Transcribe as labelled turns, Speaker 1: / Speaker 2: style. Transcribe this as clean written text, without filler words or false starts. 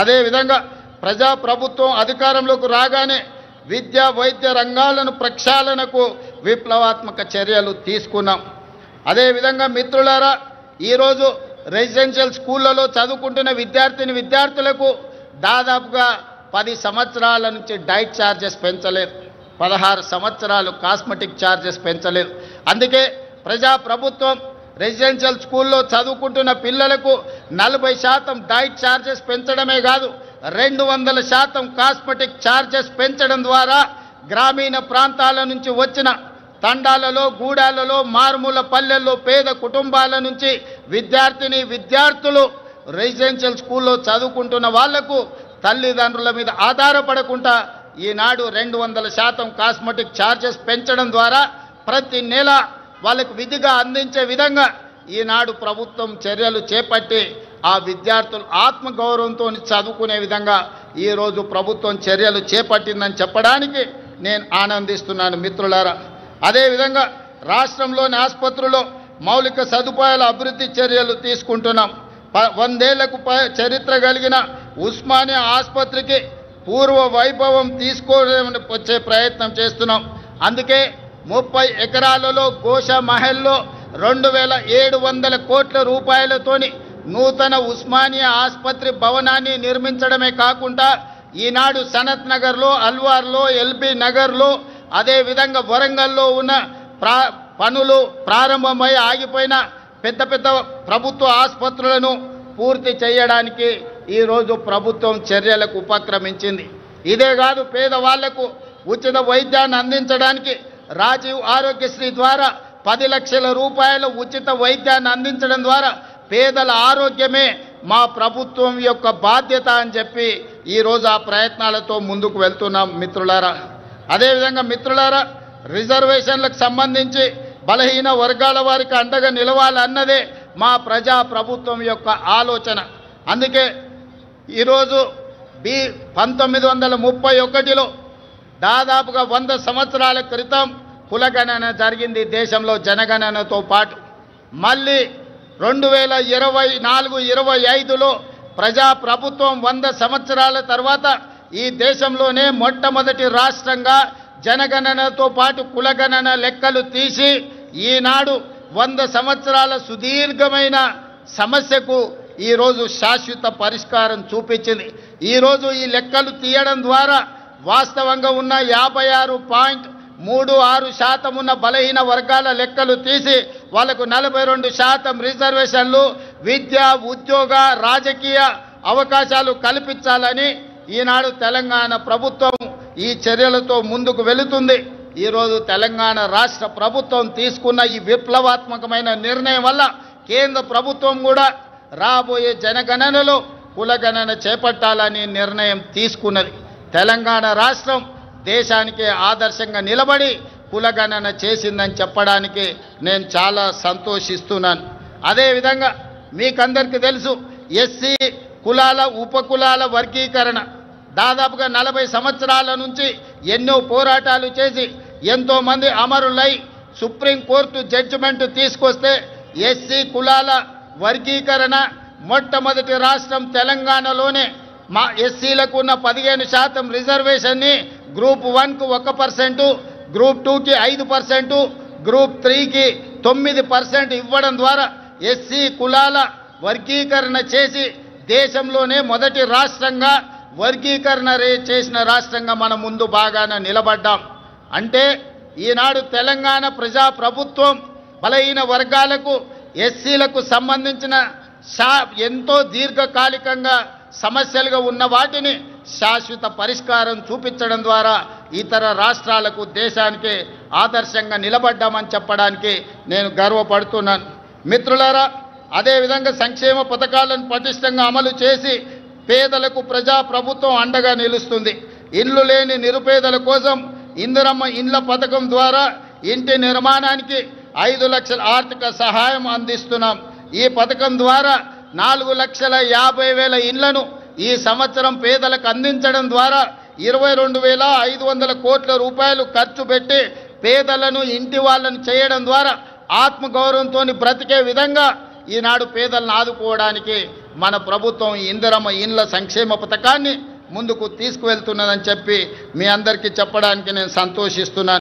Speaker 1: అదే విధంగా ప్రజా ప్రభుత్వం అధికారంలోకి రాగానే విద్యా వైద్య రంగాలను ప్రక్షాళనకు విప్లవాత్మక చర్యలు తీసుకున్నాం. అదే విధంగా మిత్రులారా, ఈరోజు రెసిడెన్షియల్ స్కూళ్ళలో చదువుకుంటున్న విద్యార్థులకు దాదాపుగా 10 సంవత్సరాల నుంచి డైట్ ఛార్జెస్ పెంచలేదు, 16 సంవత్సరాలు కాస్మెటిక్ ఛార్జెస్ పెంచలేదు. అందుకే ప్రజా ప్రభుత్వం రెసిడెన్షియల్ స్కూల్లో చదువుకుంటున్న పిల్లలకు 40% డైట్ ఛార్జెస్ పెంచడమే కాదు, 200% కాస్మెటిక్ ఛార్జెస్ పెంచడం ద్వారా గ్రామీణ ప్రాంతాల నుంచి వచ్చిన తండాలలో, గూడాలలో, మారుమూల పల్లెల్లో పేద కుటుంబాల నుంచి విద్యార్థులు రెసిడెన్షియల్ స్కూల్లో చదువుకుంటున్న వాళ్లకు తల్లిదండ్రుల మీద ఆధారపడకుండా ఈనాడు 200% కాస్మెటిక్ ఛార్జెస్ పెంచడం ద్వారా ప్రతి నెల వాళ్ళకు విధిగా అందించే విధంగా ఈనాడు ప్రభుత్వం చర్యలు చేపట్టి ఆ విద్యార్థులు ఆత్మగౌరవంతో చదువుకునే విధంగా ఈరోజు ప్రభుత్వం చర్యలు చేపట్టిందని చెప్పడానికి నేను ఆనందిస్తున్నాను మిత్రులారా. అదేవిధంగా రాష్ట్రంలోని ఆసుపత్రుల్లో మౌలిక సదుపాయాల అభివృద్ధి చర్యలు తీసుకుంటున్నాం. 100 ఏళ్లకు చరిత్ర కలిగిన ఉస్మానియా ఆసుపత్రికి పూర్వ వైభవం వచ్చే ప్రయత్నం చేస్తున్నాం. అందుకే 30 ఎకరాలలో గోషా మహల్లో 2700 కోట్ల రూపాయలతోని నూతన ఉస్మానియా ఆసుపత్రి భవనాన్ని నిర్మించడమే కాకుండా ఈనాడు సనత్ నగర్లో, అల్వార్లో, ఎల్బీ నగర్లో, అదేవిధంగా వరంగల్లో ఉన్న పనులు ప్రారంభమై ఆగిపోయిన పెద్ద పెద్ద ప్రభుత్వ ఆసుపత్రులను పూర్తి చేయడానికి ఈరోజు ప్రభుత్వం చర్యలకు ఉపక్రమించింది. ఇదే కాదు, పేదవాళ్లకు ఉచిత వైద్యాన్ని అందించడానికి రాజీవ్ ఆరోగ్యశ్రీ ద్వారా 10 లక్షల రూపాయల ఉచిత వైద్యాన్ని అందించడం ద్వారా పేదల ఆరోగ్యమే మా ప్రభుత్వం యొక్క బాధ్యత అని చెప్పి ఈరోజు ఆ ప్రయత్నాలతో ముందుకు వెళ్తున్నాం మిత్రులారా. అదేవిధంగా మిత్రులారా, రిజర్వేషన్లకు సంబంధించి బలహీన వర్గాల వారికి అండగా నిలవాలన్నదే మా ప్రజా ప్రభుత్వం యొక్క ఆలోచన. అందుకే ఈరోజు 1931లో దాదాపుగా 100 సంవత్సరాల క్రితం కులగణన జరిగింది దేశంలో జనగణనతో పాటు. మళ్ళీ 2024-25లో ప్రజా ప్రభుత్వం 100 సంవత్సరాల తర్వాత ఈ దేశంలోనే మొట్టమొదటి రాష్ట్రంగా జనగణనతో పాటు కులగణన లెక్కలు తీసి ఈనాడు 100 సంవత్సరాల సుదీర్ఘమైన సమస్యకు ఈరోజు శాశ్వత పరిష్కారం చూపించింది. ఈరోజు ఈ లెక్కలు తీయడం ద్వారా వాస్తవంగా ఉన్న 56.36% ఉన్న బలహీన వర్గాల లెక్కలు తీసి వాళ్లకు 42% రిజర్వేషన్లు, విద్య, ఉద్యోగ, రాజకీయ అవకాశాలు కల్పించాలని ఈనాడు తెలంగాణ ప్రభుత్వం ఈ చర్యలతో ముందుకు వెళుతుంది. ఈరోజు తెలంగాణ రాష్ట్ర ప్రభుత్వం తీసుకున్న ఈ విప్లవాత్మకమైన నిర్ణయం వల్ల కేంద్ర ప్రభుత్వం కూడా రాబోయే జనగణనలో కులగణన చేపట్టాలని నిర్ణయం తీసుకున్నది. తెలంగాణ రాష్ట్రం దేశానికే ఆదర్శంగా నిలబడి కులగణన చేసిందని చెప్పడానికి నేను చాలా సంతోషిస్తున్నాను. అదేవిధంగా మీకందరికీ తెలుసు, ఎస్సీ కులాల ఉపకులాల వర్గీకరణ దాదాపుగా 40 సంవత్సరాల నుంచి ఎన్నో పోరాటాలు చేసి ఎంతోమంది అమరులై సుప్రీంకోర్టు జడ్జిమెంట్ తీసుకొస్తే ఎస్సీ కులాల వర్గీకరణ మొట్టమొదటి రాష్ట్రం తెలంగాణలోనే మా ఎస్సీలకు ఉన్న 15% రిజర్వేషన్ని గ్రూప్ 1కు 1%, గ్రూప్ 2కి 5%, గ్రూప్ 3కి 9% ఇవ్వడం ద్వారా ఎస్సీ కులాల వర్గీకరణ చేసి దేశంలోనే మొదటి రాష్ట్రంగా వర్గీకరణ చేసిన రాష్ట్రంగా మనం ముందు బాగానే నిలబడ్డాం. అంటే ఈనాడు తెలంగాణ ప్రజా ప్రభుత్వం బలహీన వర్గాలకు, ఎస్సీలకు సంబంధించిన ఎంతో దీర్ఘకాలికంగా సమస్యలుగా ఉన్న వాటిని శాశ్వత పరిష్కారం చూపించడం ద్వారా ఇతర రాష్ట్రాలకు, దేశానికి ఆదర్శంగా నిలబడ్డామని చెప్పడానికి నేను గర్వపడుతున్నాను మిత్రులారా. అదేవిధంగా సంక్షేమ పథకాలను పటిష్టంగా అమలు చేసి పేదలకు ప్రజా ప్రభుత్వం అండగా నిలుస్తుంది. ఇల్లు లేని నిరుపేదల కోసం ఇందిరమ్మ ఇండ్ల పథకం ద్వారా ఇంటి నిర్మాణానికి 5 లక్షల ఆర్థిక సహాయం అందిస్తున్నాం. ఈ పథకం ద్వారా 4,50,000 ఇళ్లను ఈ సంవత్సరం పేదలకు అందించడం ద్వారా 22,500 కోట్ల రూపాయలు ఖర్చు పెట్టి పేదలను ఇంటి వాళ్ళని చేయడం ద్వారా ఆత్మగౌరవంతో బ్రతికే విధంగా ఈనాడు పేదలను ఆదుకోవడానికి మన ప్రభుత్వం ఇందిరమ్మ ఇండ్ల సంక్షేమ పథకాన్ని ముందుకు తీసుకువెళ్తున్నదని చెప్పి మీ అందరికీ చెప్పడానికి నేను సంతోషిస్తున్నాను.